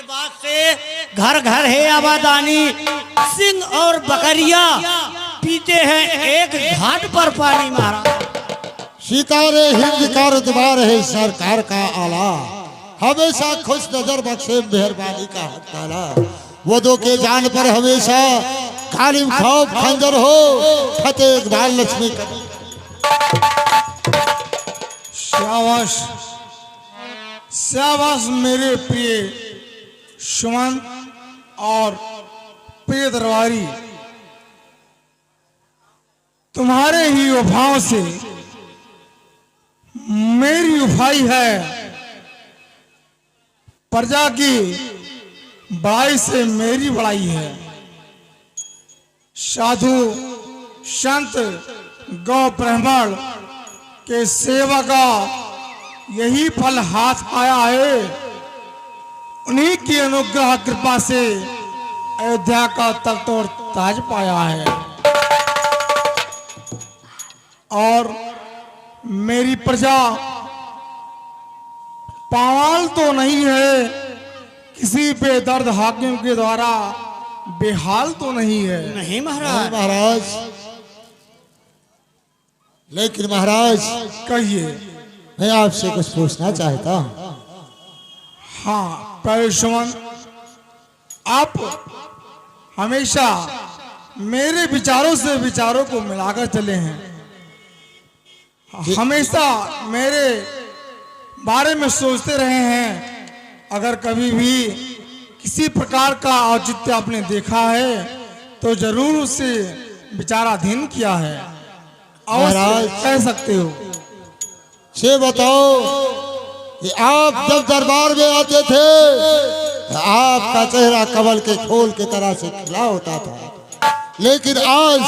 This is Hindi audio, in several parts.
बाद से घर घर है आबादानी, सिंह और बकरिया पीते हैं एक घाट पर पानी। महाराज सितारे हिंद का रुतबार है सरकार का आला, हमेशा खुश नजर बख्शे मेहरबानी का हक ताला। वदों के जान पर हमेशा गालिब खौफ खंजर हो, फतेह इकबाल लक्ष्मी कभी। शाबाश शाबाश मेरे प्रिय सुमन और प्रिय दरबारी, तुम्हारे ही वफाओं से मेरी वफाई है, प्रजा की बड़ाई से मेरी बड़ाई है। साधु संत गौ ब्राह्मण के सेवा का यही फल हाथ आया है। उन्हीं की अनुग्रह कृपा से अयोध्या का तख्त और ताज पाया है। और मेरी प्रजा पावाल तो नहीं है, किसी बेदर्द हाकिम के द्वारा बेहाल तो नहीं है। नहीं महाराज। महाराज लेकिन महाराज कहिए। मैं आपसे कुछ पूछना चाहता हूँ। हाँ परशुमन, आप हमेशा मेरे विचारों से विचारों को मिलाकर चले हैं, हमेशा मेरे बारे में सोचते रहे हैं। अगर कभी भी किसी प्रकार का औचित्य आपने देखा है तो जरूर उसे विचाराधीन किया है। अवश्य कह सकते हो। से बताओ कि आप जब दरबार में आते थे तो आपका चेहरा कमल के फूल की तरह से खिला होता था, लेकिन आज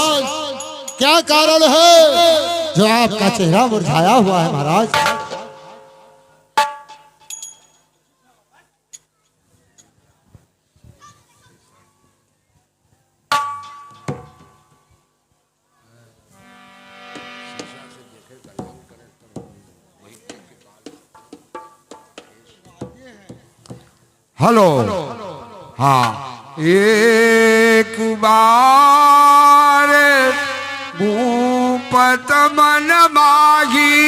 क्या कारण है जो आपका चेहरा मुरझाया हुआ है महाराज? हेलो। हाँ, एक बार भूपत मन माही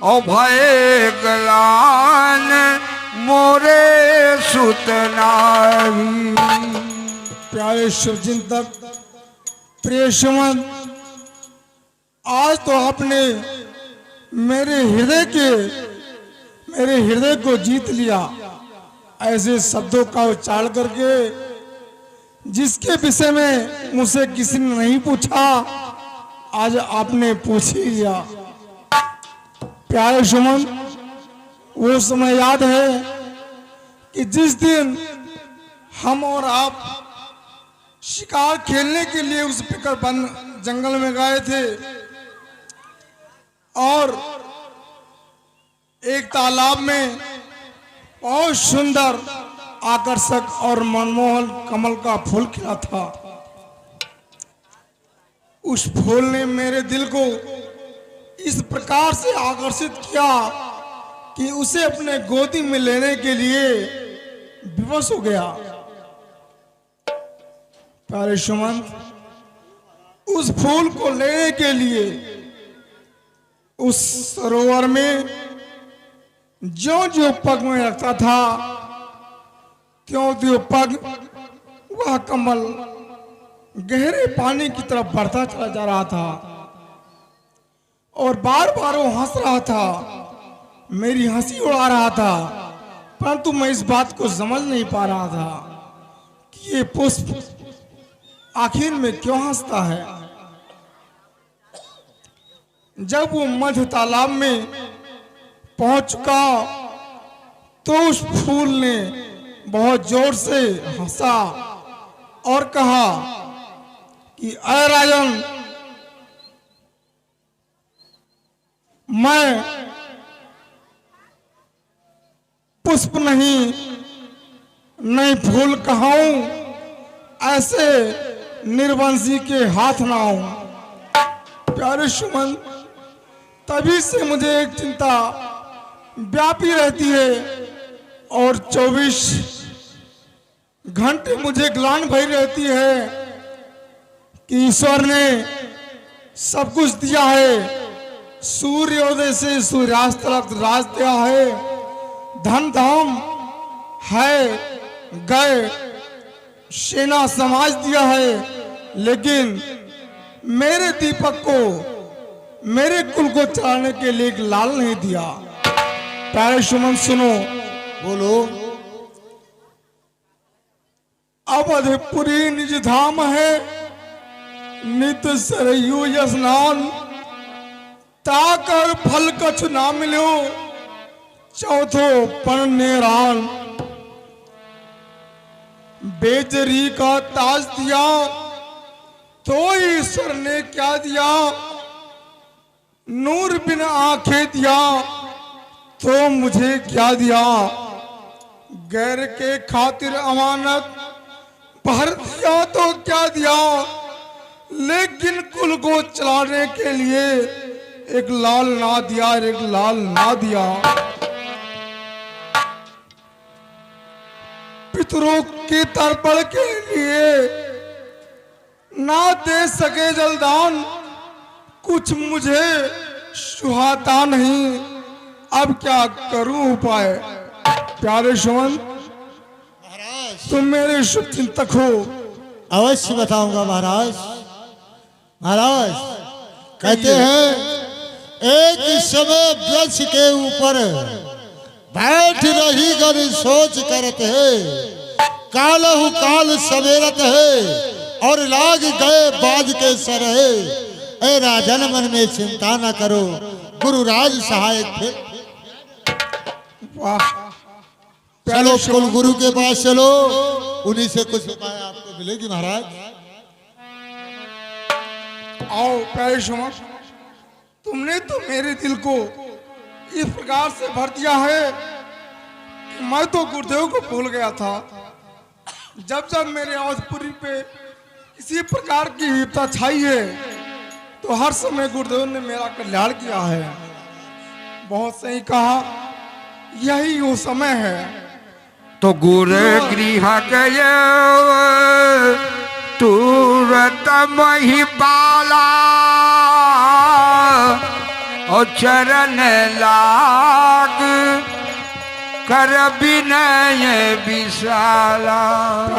और भय गलान मोरे सुतनारी। प्यारे शुभचिंतक, प्रिय सुमन, आज तो आपने मेरे हृदय को जीत लिया, ऐसे शब्दों का उच्चारण करके जिसके विषय में मुझसे किसी ने नहीं पूछा, आज आपने पूछ ही लिया। प्यारे सुमन, वो समय याद है कि जिस दिन हम और आप शिकार खेलने के लिए उस पिकर वन जंगल में गए थे और एक तालाब में बहुत सुंदर, आकर्षक और मनमोहन कमल का फूल खिला था। उस फूल ने मेरे दिल को इस प्रकार से आकर्षित किया कि उसे अपने गोदी में लेने के लिए विवश हो गया। प्यारे सुमन, उस फूल को लेने के लिए उस सरोवर में जो पग में रखता था, त्यों पग वह कमल गहरे पानी की तरफ बढ़ता चला जा रहा था और बार बार वो हंस रहा था, मेरी हंसी उड़ा रहा था, परंतु मैं इस बात को समझ नहीं पा रहा था कि ये पुष्प आखिर में क्यों हंसता है। जब वो मध्य तालाब में पहुंच चुका तो उस फूल ने बहुत जोर से हंसा और कहा कि अरे राजन, मैं पुष्प नहीं फूल कहाऊं, ऐसे निर्वंशी के हाथ ना आऊं। प्यारे सुमन, तभी से मुझे एक चिंता व्यापी रहती है और 24 घंटे मुझे ग्लानि भई रहती है कि ईश्वर ने सब कुछ दिया है। सूर्योदय से सूर्यास्त तक राज दिया है, धन धाम है, गए सेना समाज दिया है, लेकिन मेरे दीपक को, मेरे कुल को चलाने के लिए एक लाल नहीं दिया। प्यारे सुमन सुनो, बोलो। अवधपुरी निज धाम है, नित सरयू स्नान, ताकर फल कछु ना मिलो, चौथो पण नेरान। बेजरी का ताज दिया तो ईश्वर ने क्या दिया, नूर बिन आंखें दिया तो मुझे क्या दिया। गैर के खातिर अमानत भर दिया तो क्या दिया, लेकिन कुल को चलाने के लिए एक लाल ना दिया, एक लाल ना दिया। पितरों की तर्पण के लिए ना दे सके जलदान, कुछ मुझे सुहाता नहीं, अब क्या करूं उपाय। प्यारे सुमन, तुम मेरे शुभ चिंतक हो। अवश्य बताऊंगा महाराज। महाराज कहते हैं एक समय वृक्ष के ऊपर बैठ रही कर सोच करत है, कालहु काल सवेरत है और लाग गए बाज के सर है। ए राजन मन में चिंता न करो, गुरु राज सहायक थे। वाह, चलो कुल गुरु के पास चलो, उन्हीं से कुछ उपाय आपको मिलेगी महाराज। आओ प्यारे सुमन, तुमने तो मेरे दिल को इस प्रकार से भर दिया है कि मैं तो गुरुदेव को भूल गया था। जब जब मेरे अवधपुरी पे किसी प्रकार की विपदा छाई है तो हर समय गुरुदेव ने मेरा कल्याण किया है। बहुत सही कहा, यही वो समय है। तो गुर गृह गय तुरत मही बाला, और चरण लाग कर विनय विशाला।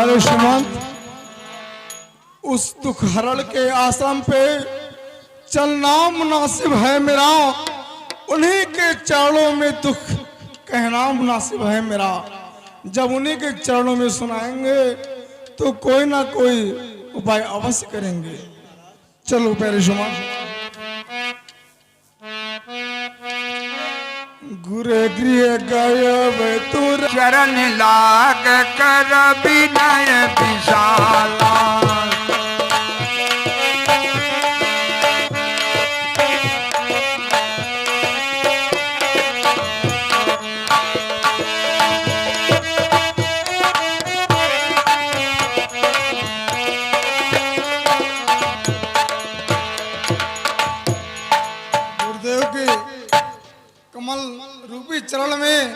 अरे सुमंत, उस दुख हरण के आश्रम पे चलना मुनासिब है मेरा, उन्हीं के चरणों में दुख कहना मुनासिब है मेरा। जब उन्हीं के चरणों में सुनाएंगे तो कोई ना कोई उपाय अवश्य करेंगे। चलो प्यारे सुमन। गुर गृह गए तुर चरण लाग कर विनय विशाला। गुरुदेव के कमल रूपी चरण में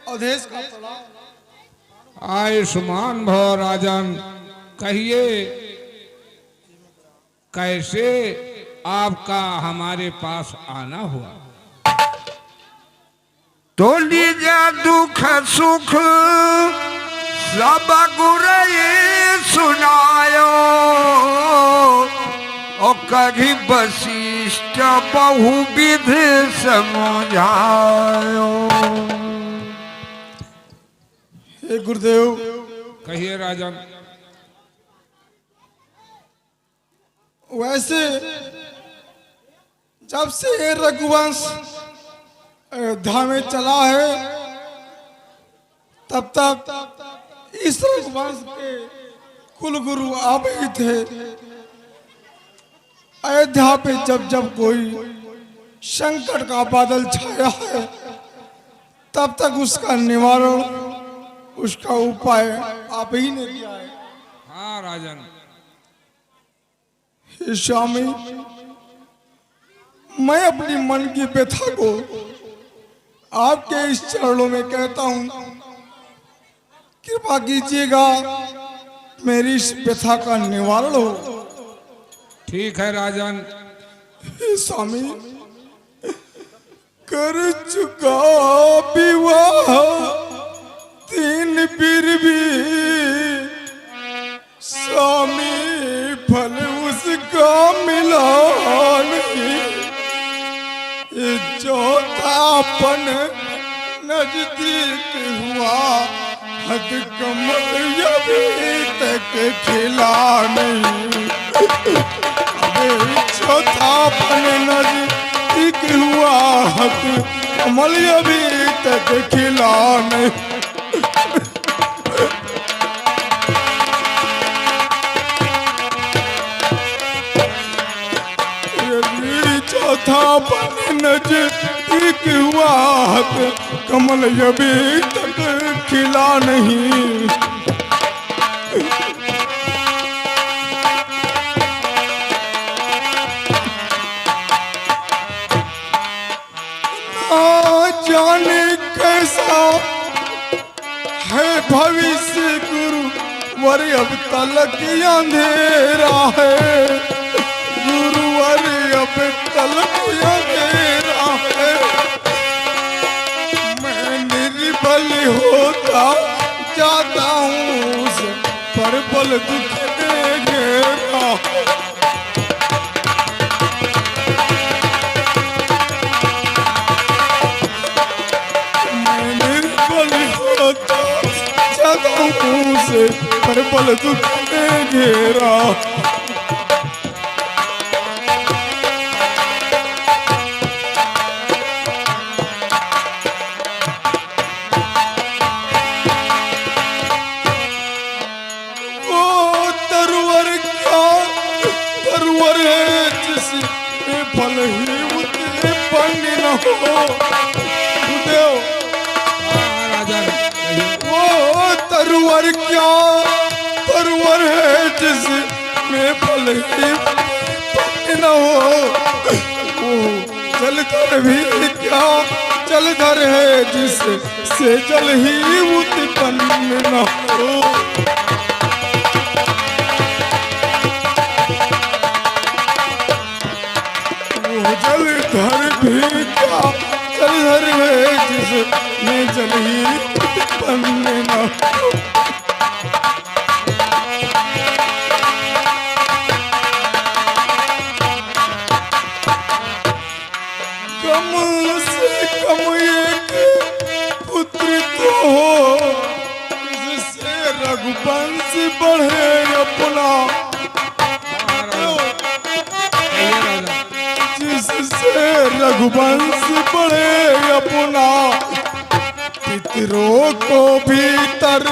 अवधेश का प्रणाम। आयुष्मान भव राजन, कहिए कैसे आपका हमारे पास आना हुआ। तो लीजा दुख सुख सब गुर सुनायो, और कभी वशिष्ठ बहुविध समझायो। हे गुरुदेव, कहिए राजन। वैसे जब से ये रघुवंश अयोध्या में चला है तब तक इस रघुवंश के कुल गुरु आप ही थे। अयोध्या पे जब जब कोई संकट का बादल छाया है तब तक उसका निवारण, उसका उपाय आप ही ने दिया है। हाँ राजन। हे स्वामी, मैं अपनी मन की व्यथा को आपके इस चरणों में कहता हूँ। कृपा कीजिएगा, मेरी इस व्यथा का निवारण हो। ठीक है राजन। हे स्वामी, कर चुका विवाह 3 पीर भी, स्वामी फल उसका मिला नहीं। ये चौथापन नजदीक हुआ, हद कमर अभी तक खिला नहीं। अबे चौथापन नजदीक हुआ, हद कमल अभी तक खिला नहीं। चौथापन नजदीक हुआ, हद कमल अभी तक खिला नहीं। ना जाने कैसा है भविष्य गुरु वर, अब तलक अंधेरा है। गुरुवर अब तलक अंधेरा है। मैं निर्बल होता जाता हूँ, पर बल दुख दे घेरा। मैं निर्बल होता जाता हूँ, पर बल दुख दे घेरा। फल ही उत्पन्न न हो। गुरुदेव, हाँ राजन, वो तरुवर क्या तरुवर है जिसमें फल ही उत्पन्न न हो। वो जलधर भी क्या जलधर है जिससे जल ही उत्पन्न न हो। जलधर भी क्या जलधर है जिसमें जल ही उत्पन्न न हो। कम से कम एक पुत्र तो हो, जिससे रघुवंश बढ़े अपना। जिससे रघुवंश बढ़े अपना, पितरों को भीतर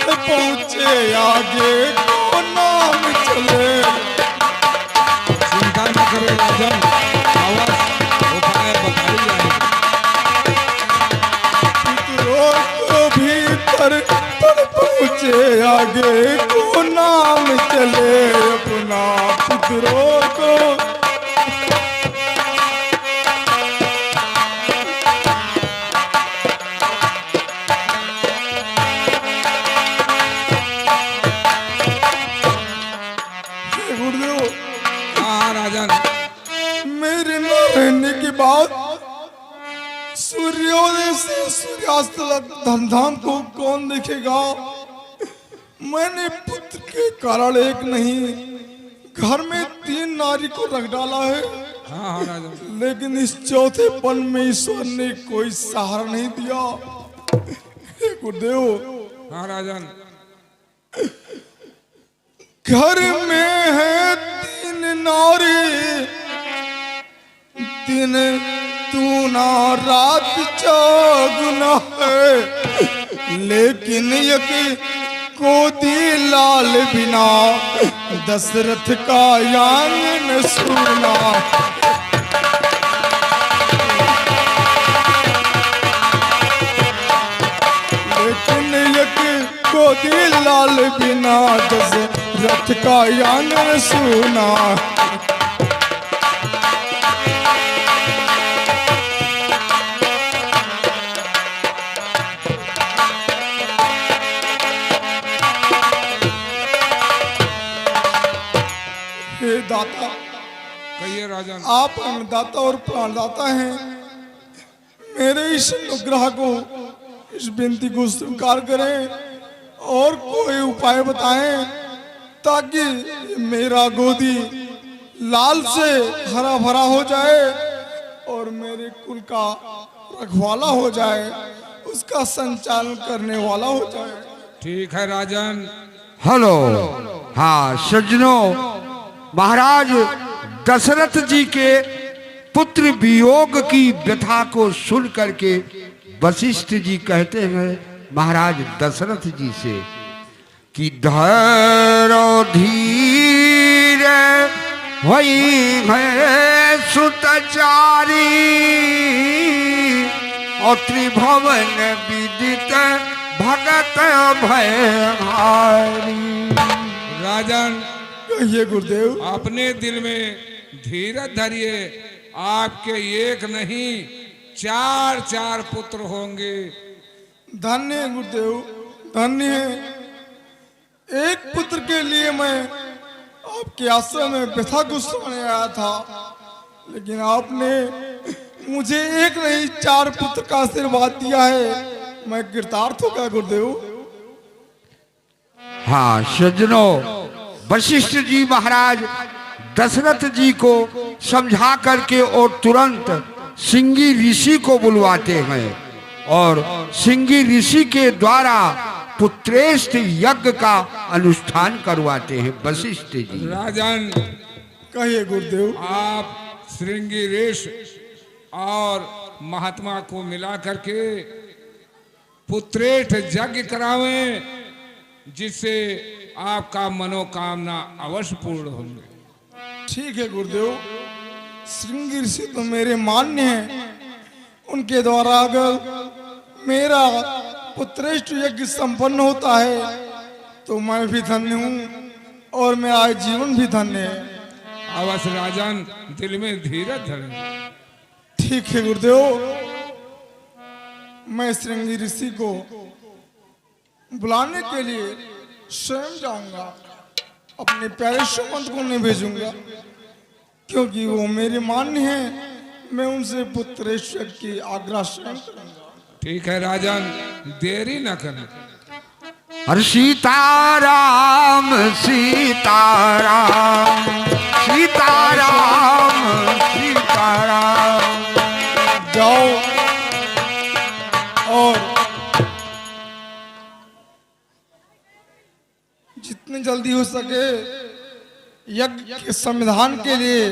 पहुँचे, आगे को नाम चले। चिंता न करो राजन, उपाय बताई जाएगी। पितरों को भीतर पहुँचे, आगे को नाम चले अपना। पितरों को मेरे न रहने के बाद सूर्योदय से सूर्यास्त तक धमधाम को कौन देखेगा। मैंने पुत्र के कारण एक नहीं, घर में 3 नारी को रख डाला है। हाँ हाँ राजन, लेकिन इस चौथे पन में ईश्वर ने कोई सहारा नहीं दिया। हे गुरुदेव, हाँ राजन, घर में है 3 नारी, दिन दूना रात चौगुना है। लेकिन एक गोदी लाल बिना दशरथ का आंगन सुना। लेकिन एक गोदी लाल बिना दशरथ का आंगन सुना। माता, कहिए राजन। आप अन्नदाता और प्राणदाता हैं। मेरे इस अनुग्रह को, इस विनती को स्वीकार करें और कोई उपाय बताएं ताकि मेरा गोदी लाल से हरा भरा हो जाए और मेरे कुल का रखवाला हो जाए, उसका संचालन करने वाला हो जाए। ठीक है राजन। हेलो। हाँ सज्जनों, महाराज दशरथ जी के पुत्र वियोग की व्यथा को सुन करके वशिष्ठ जी कहते हैं महाराज दशरथ जी से कि धैर्य धीर वही है सुतचारी और त्रिभुवन विदित भगत भयहारी। राजन, कहिए गुरुदेव। अपने दिल में धीरज धरिए। आपके एक नहीं 4 पुत्र होंगे। धन्य है गुरुदेव, धन्य है। एक पुत्र के लिए मैं आपके आश्रम में व्यथा को सुनाने आया था, लेकिन आपने मुझे एक नहीं 4 पुत्र का आशीर्वाद दिया है। मैं कृतार्थ होगा गुरुदेव। हाँ सज्जनों, वशिष्ठ जी महाराज दशरथ जी को समझा करके और तुरंत सिंगी ऋषि को बुलवाते हैं और सिंगी ऋषि के द्वारा पुत्रेष्ठ यज्ञ का अनुष्ठान करवाते हैं वशिष्ठ जी। राजन, कहिए गुरुदेव। आप श्रृंगी ऋषि और महात्मा को मिला करके पुत्रेष्ठ यज्ञ करावें, जिससे आपका मनोकामना अवश्य पूर्ण होंगे। ठीक है गुरुदेव। श्रृंगी ऋषि तो मेरे मान्य हैं, उनके द्वारा अगर मेरा पुत्रेष्ठ यज्ञ संपन्न होता है तो मैं भी धन्य हूँ और मेरा जीवन भी धन्य है। अवश्य राजन, दिल में धीरज धरें। ठीक है गुरुदेव। मैं श्रृंगी ऋषि को बुलाने के लिए स्वयं जाऊंगा, अपने प्यारे सुमंत को नहीं भेजूंगा, क्योंकि वो मेरे मान्य हैं। मैं उनसे पुत्रेष्ठ की आग्रह स्वयं करूंगा। ठीक है राजन, देरी न करें। अरे सीताराम सीताराम सीताराम सीताराम। जाओ और जितनी जल्दी हो सके यज्ञ के संविधान के लिए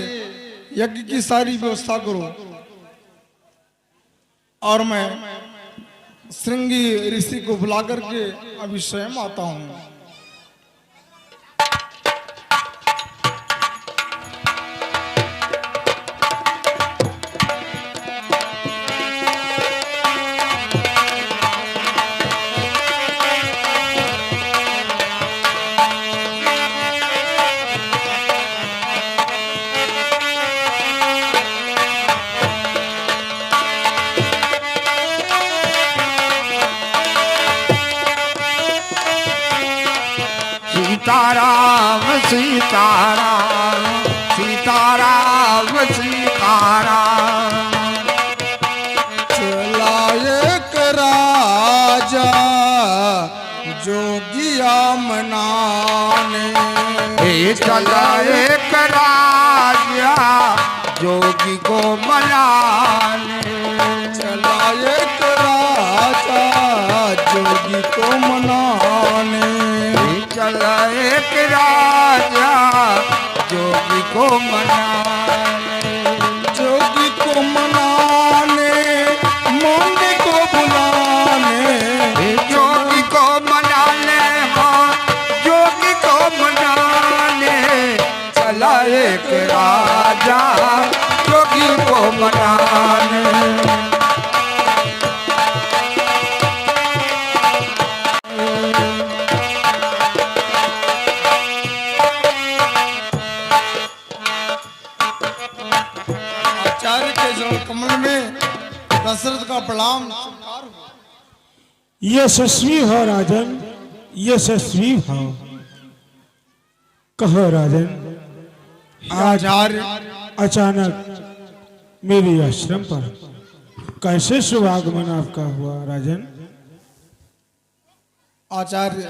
यज्ञ की सारी व्यवस्था करो और मैं श्रृंगी ऋषि को बुला करके अभी स्वयं आता हूँ। सीताराम सीताराम सीताराम सीताराम। चला एक राजा जोगिया मनाने, हे चला एक राजा जोगी को मनाने। चला एक राजा जोगी को मनाने, चला एक राजा जोगी को मनाने। जोगी को मनाने, मोंगे को बुलाने, जोगी को मनाने, हाँ जोगी को मनाने। चला एक राजा जोगी को मनाने। आचार्य के जल कमल में दशरथ का प्रणाम स्वीकार हुआ। यशस्वी हो राजन, यशस्वी हो। कहो राजन, आचार्य, अचानक मेरे आश्रम पर कैसे शुभागमन आपका हुआ राजन? आचार्य,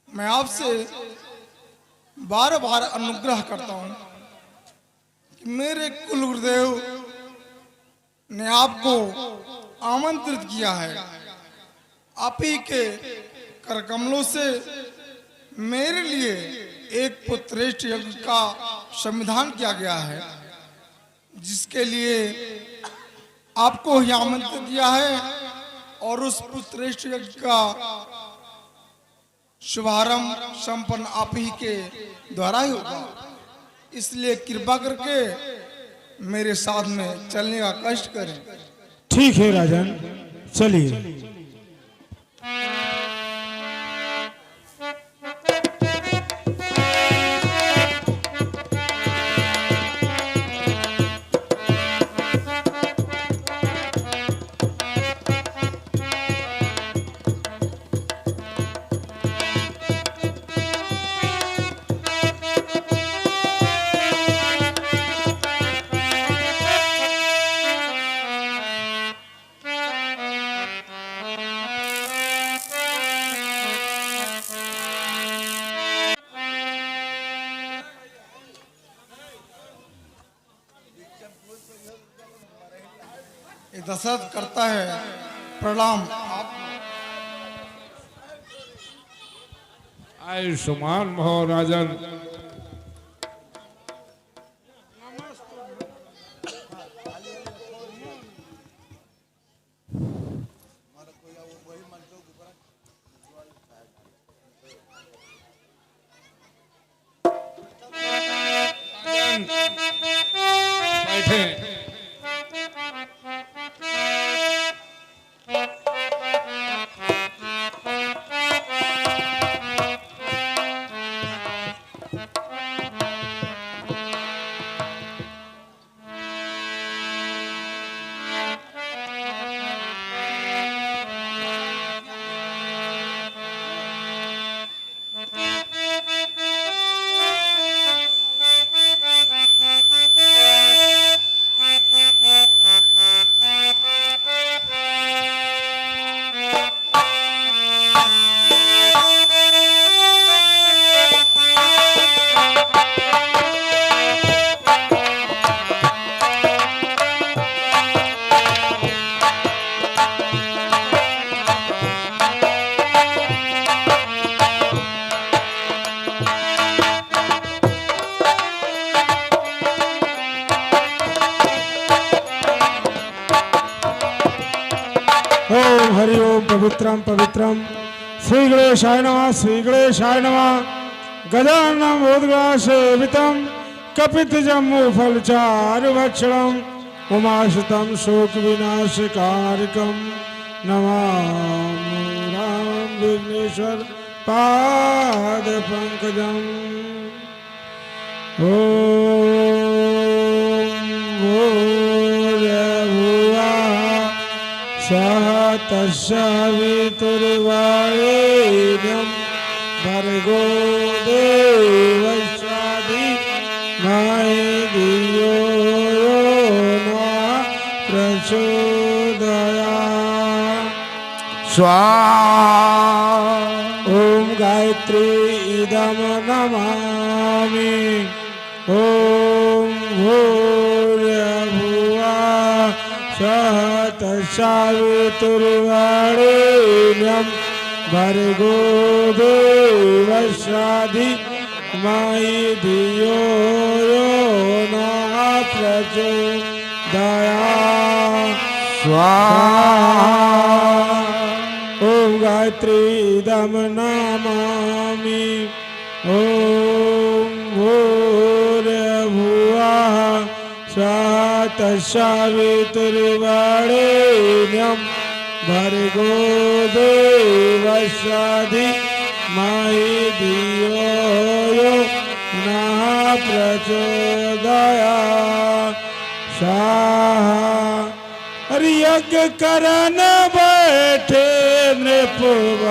मैं आपसे बार बार अनुग्रह करता हूं कि मेरे कुल गुरुदेव ने आपको आमंत्रित किया है। आप ही के कर कमलों से मेरे लिए एक पुत्रेष्ठ यज्ञ का संविधान किया गया है, जिसके लिए आपको ही आमंत्रित किया है। और उस पुत्रेष्ठ यज्ञ का शुभारंभ संपन्न आप ही के द्वारा ही होगा। इसलिए कृपा करके मेरे साथ में चलने का कष्ट करें। ठीक है राजन, चलिए। ये दशरथ करता है प्रणाम। आयुष्मान भव राजन। बैठे। ओम हरि ओम पवित्रम पवित्रम श्री गणेशाय नमः, श्री गणेशाय नमः। गजाननम उद्गासेवितम कपित जम्मू फलचारु भक्षणम उमाशतम शोक विनाशकारकम नमामि राम विघ्नेश्वर पाद पंकजम। ओम सह तस्वितुर्वारेण्यं भर्गो देवस्य धीमहि धियो यो नः प्रचोदयात्। स्वाहा। ओम गायत्री इदं नमामि। ओम भूर्भुवः स्वः तत्सवितुर्वरेण्यं भर्गो देवस्य धीमहि धियो यो नः प्रचोदयात्। स्वाहा। ओम गायत्री इदं नमामि। ओम भूर्भुवः स्वः तत्सवितुर्वरेण्यं भर्गो देवस्य धीमहि धियो यो नः प्रचोदयात्। स्वाहा। हरि यज्ञ करन बैठे नृपराजा,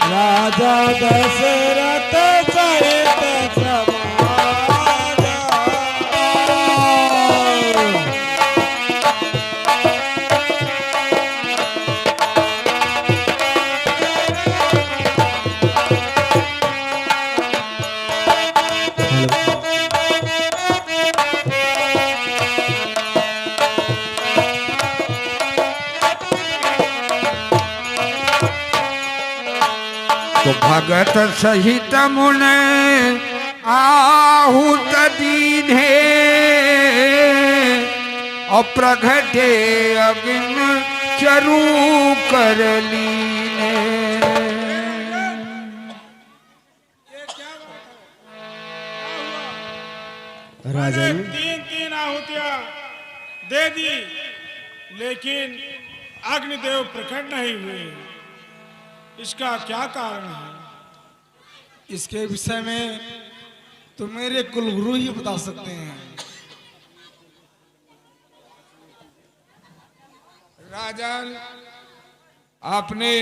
राजा दशरथ तो भगत सहित मुने आहुत दीने और प्रगटे अग्नि चरु कर लीने। राजन, तीन तीन आहुतियां दे दी, लेकिन अग्निदेव प्रकट नहीं हुए। इसका क्या कारण है? इसके विषय में तो मेरे कुलगुरु ही बता सकते हैं। राजन, अपने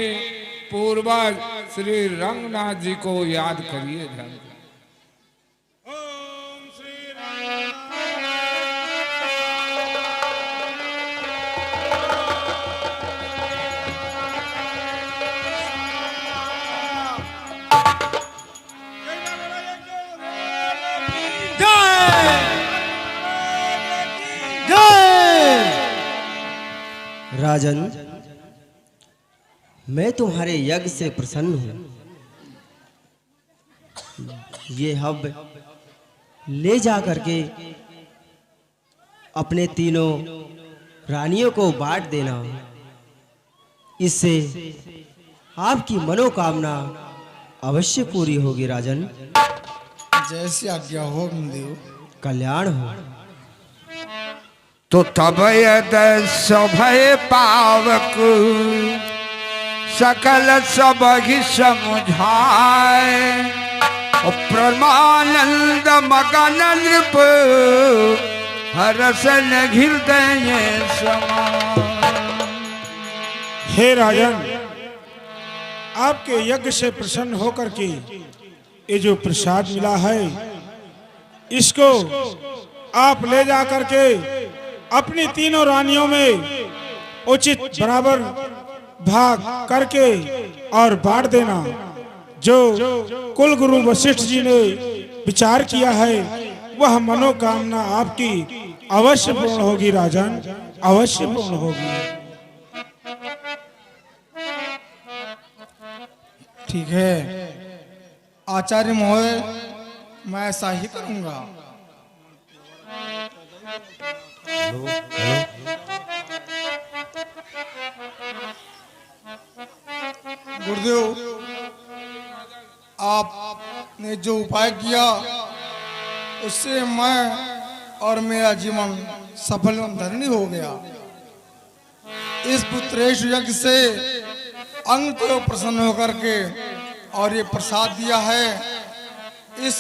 पूर्वज श्री रंगनाथ जी को याद करिए ध्यान से। ओम श्री राजन, मैं तुम्हारे यज्ञ से प्रसन्न हूं। ये हब ले जा करके अपने तीनों रानियों को बांट देना। इससे आपकी मनोकामना अवश्य पूरी होगी राजन। जैसी आज्ञा हो देव। कल्याण हो। तो तब यद सभय पावक सकल सब ही समझाए और परमानंद मगन नृप हरसन हृदय समाए। हे राजन, आपके यज्ञ से प्रसन्न होकर के ये जो प्रसाद मिला है, इसको आप ले जा करके अपनी तीनों रानियों में उचित बराबर भाग करके और बांट देना। जो कुल गुरु वशिष्ठ जी ने विचार किया है, वह मनोकामना आपकी अवश्य पूर्ण होगी राजन, अवश्य पूर्ण होगी। ठीक है आचार्य महोदय, मैं ऐसा ही करूंगा। गुरुदेव, आपने जो उपाय किया उससे मैं और मेरा जीवन सफल एवं धन्य हो गया। इस पुत्रेश यज्ञ से अंग तो प्रसन्न होकर के और ये प्रसाद दिया है, इस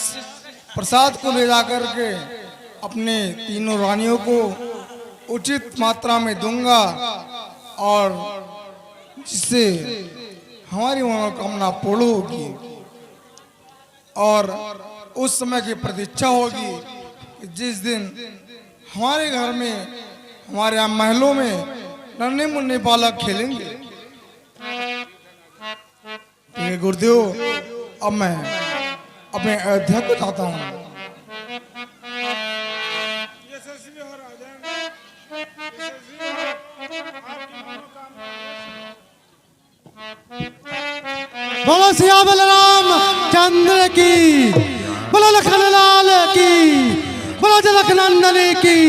प्रसाद को ले जाकर के अपने तीनों रानियों को उचित मात्रा में दूंगा और जिससे हमारी मनोकामना पूर्ण होगी और उस समय की प्रतीक्षा होगी कि जिस दिन हमारे घर में, हमारे यहाँ महलों में नन्हे मुन्ने बालक खेलेंगे। ठीक है गुरुदेव, अब मैं अपने अयोध्या को जाता हूँ। बोलो सिया बलराम चंद्र की, बोलो लखन लाल की, बोलो जनक नंदन की।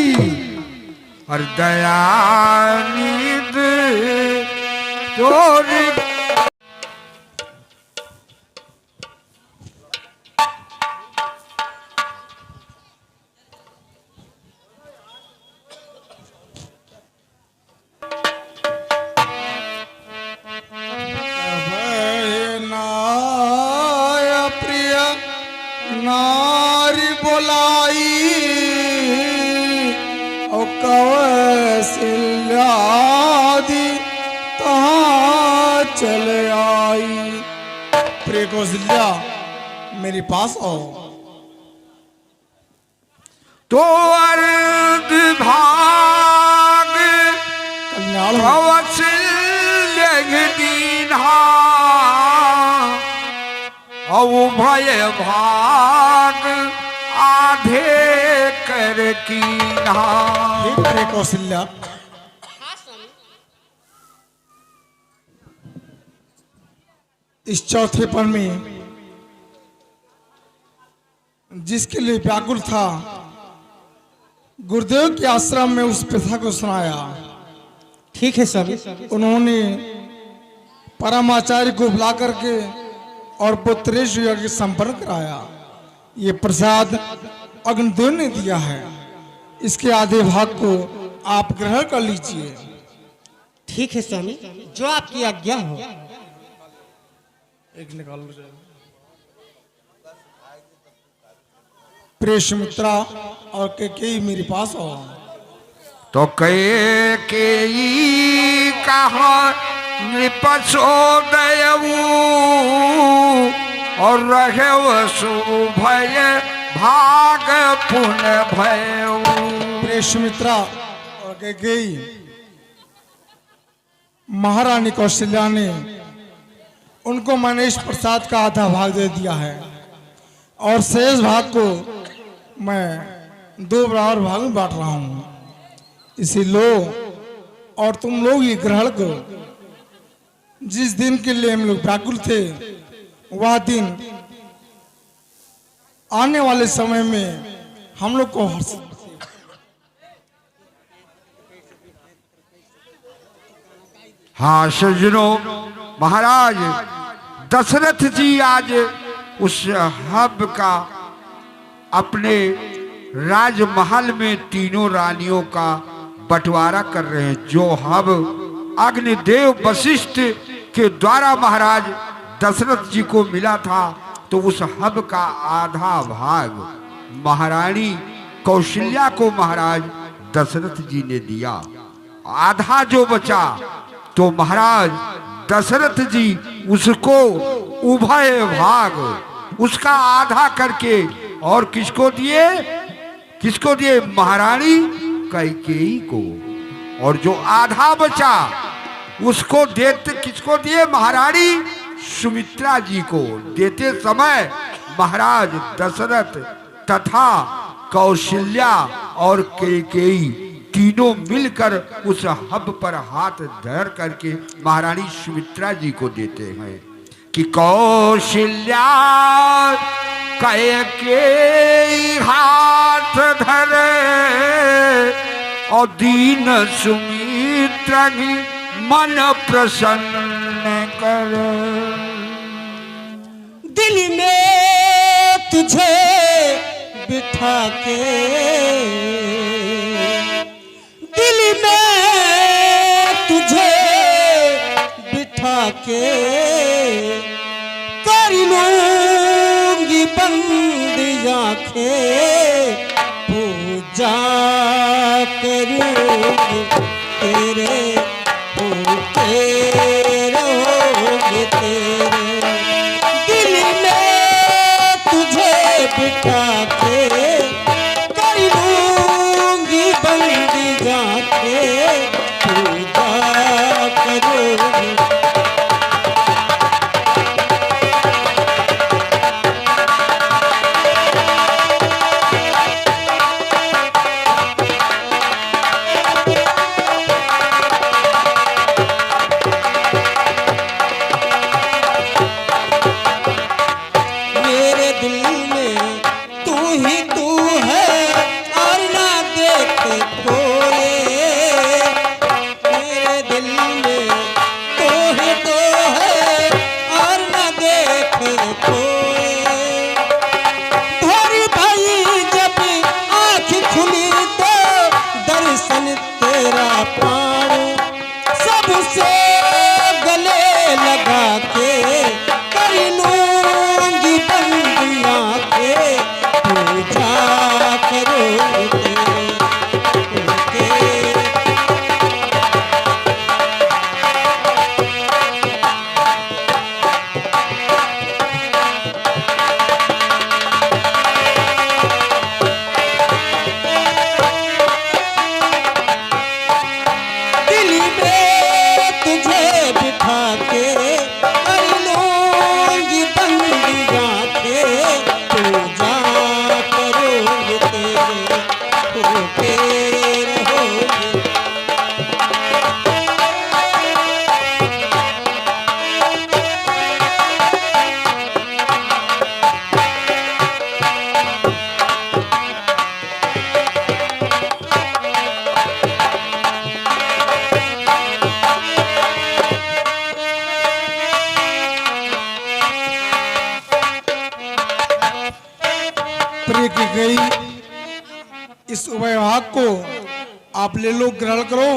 और दयानिध तोरी नारी बोलाई और कौशल्यादि कहाँ चले आई। प्रिय कौशल्या, मेरे पास आओ। तो अर्ध भाग कल्याण कौशल्य दीन्हा भय भाग आधे कर कीन्हा। प्रिय कौशल्या, इस चौथे पल में जिसके लिए व्याकुल था, गुरुदेव के आश्रम में उस प्रथा को सुनाया। ठीक है स्वामी। उन्होंने परमाचार्य को बुला करके और पुत्रेश यज्ञ संपन्न कराया। ये प्रसाद अग्निदेव ने दिया है, इसके आधे भाग को आप ग्रहण कर लीजिए। ठीक है स्वामी, जो आपकी आज्ञा हो। एक निकाल लो। प्रेष मित्रा और के मेरे पास आओ। तो कहे के कहा नृपसोदयऊ और रहे भय भाग पुन भयऊ। प्रेष मित्रा और के महारानी कौशल्या ने उनको मनीष प्रसाद का आधा भाग दे दिया है और शेष भाग को मैं 2 बराबर भाग में बांट रहा हूं। इसे लो और तुम लोग ये ग्रहण करो। जिस दिन के लिए हम लोग व्याकुल थे, वह दिन आने वाले समय में हम लोग को हर्ष। हाँ सज्जनों, महाराज दशरथ जी आज उस हब का अपने राजमहल में तीनों रानियों का बंटवारा कर रहे हैं। जो हब अग्निदेव वशिष्ठ के द्वारा महाराज दशरथ जी को मिला था, तो उस हब का आधा भाग महारानी कौशल्या को महाराज दशरथ जी ने दिया। आधा जो बचा तो महाराज दशरथ जी उसको उभय भाग उसका आधा करके और किसको दिए? किसको दिए? महारानी कैकेयी को। और जो आधा बचा उसको देते किसको दिए? महारानी सुमित्रा जी को। देते समय महाराज दशरथ तथा कौशल्या और कैकेयी तीनों मिलकर उस हब पर हाथ धर करके महारानी सुमित्रा जी को देते हैं कि कौशल्या कैकेयी हाथ धरे और दीन सुमित्रा की मन प्रसन्न कर। दिल में तुझे बिठा के, दिल में तुझे बिठा के कर लूंगी बंद आंखें, पूजा करूंगी तेरे, भूखे रहोगे तेरे। दिल में तुझे बिठा के कर लूंगी बंद आंखें, पूजा करूंगी। दिल में तुझे बिठा के कर लूंगी वैवाहक को आप ले लो, ग्रहण करो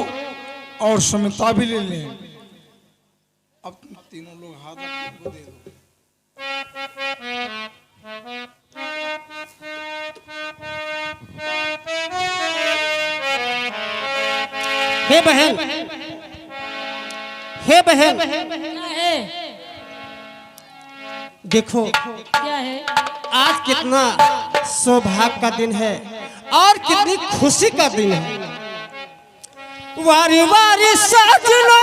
और समता भी ले लें। अब तुम तीनों लोग हाथ रख के दे दो। हे बहन, हे बहन, क्या है? देखो क्या है? आज कितना सौभाग्य का दिन है और कितनी खुशी का दिन है। वारी वारी सजना,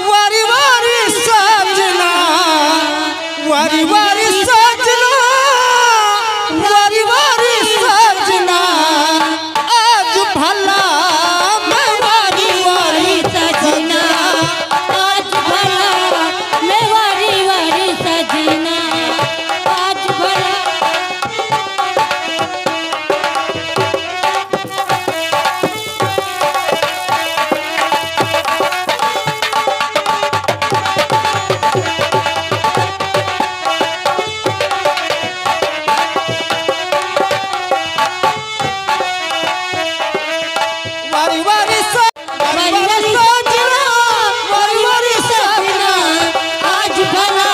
वारी वारी सजना, वारी वारी सजना, वारी वारी सजना, आज भला मैं वारी वारी सजना, आज भला मैं वारी वारी सजना, आज भला। वारी वारी वारी वारी सजना, वारी वारी सजना, आज भला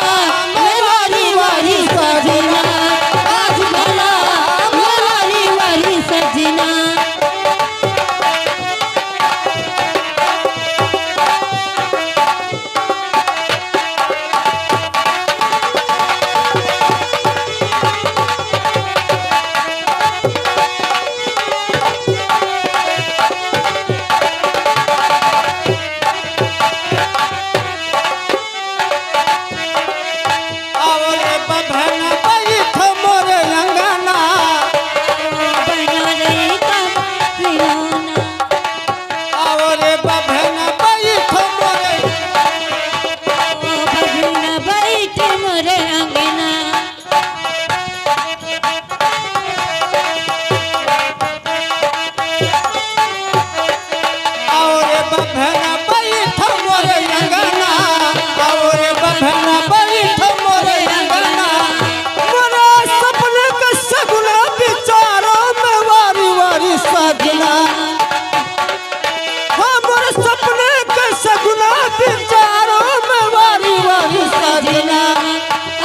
मैं वारी वारी सजना, आज भला मैं वारी वारी सजना। आवरे बभन बैठ मोरे अंगना, बना रही कब सियाना, आवरे बभन बैठ मोरे, बभना बैठ मोरे अंगना। आवरे बभन बैठ मोरे अंगना, आवरे बभन बैठ मोरे अंगना, मोरा सपने के सगुना विचारों में वारी वारी सजना, हाँ मोरे सपने के सगुना विचारों में वारी वारी सजना,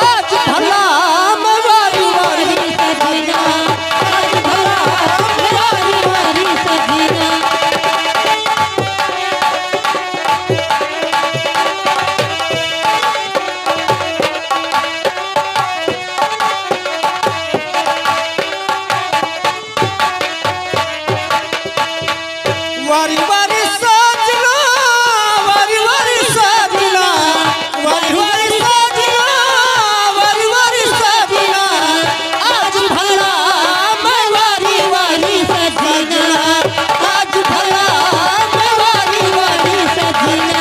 आज भला मैं वारी वारी सजना, आज भला मैं वारी वारी सजना। वारी वारी सजना, वारी वारी सजना, वारी वारी सजना, वारी वारी सजना, आज भला मैं वारी वारी सजना, आज भला मैं वारी वारी सजना।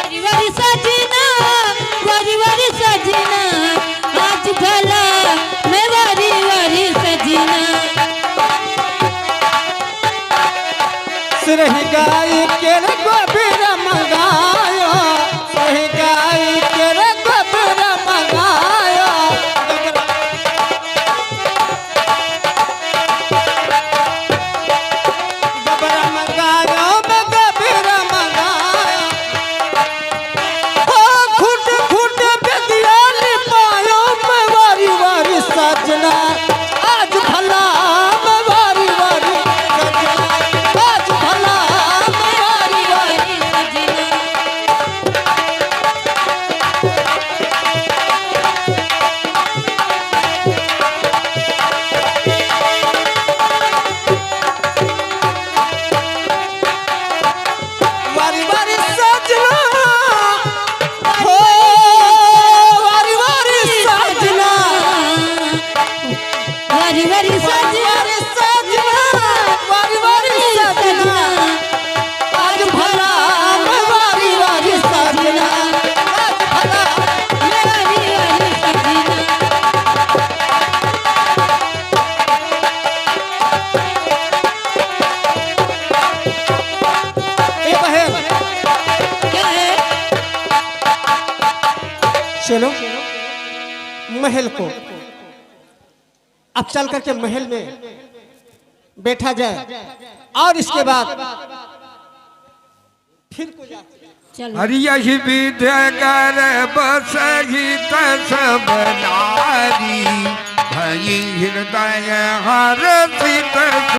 वारी वारी सजना, वारी वारी सजना, आज भला मैं वारी वारी सजना। सिरही गाय के रे गोबर मंगायो, सिरही गाय के रे गोबर मंगायो, गोबर मंगायो, मैं गोबर मंगायो, हाँ खूट खूट बेदिया लिपायो, मैं वारी वारी सजना, आज भला मैं वारी वारी सजना, आज भला मैं वारी वारी चलो महल को, अब चल करके महल में बैठा जाए और इसके बाद फिर को जाते हैं। चलो हरि यही विद्य कर बसही सब नारी भई हृदय हर सित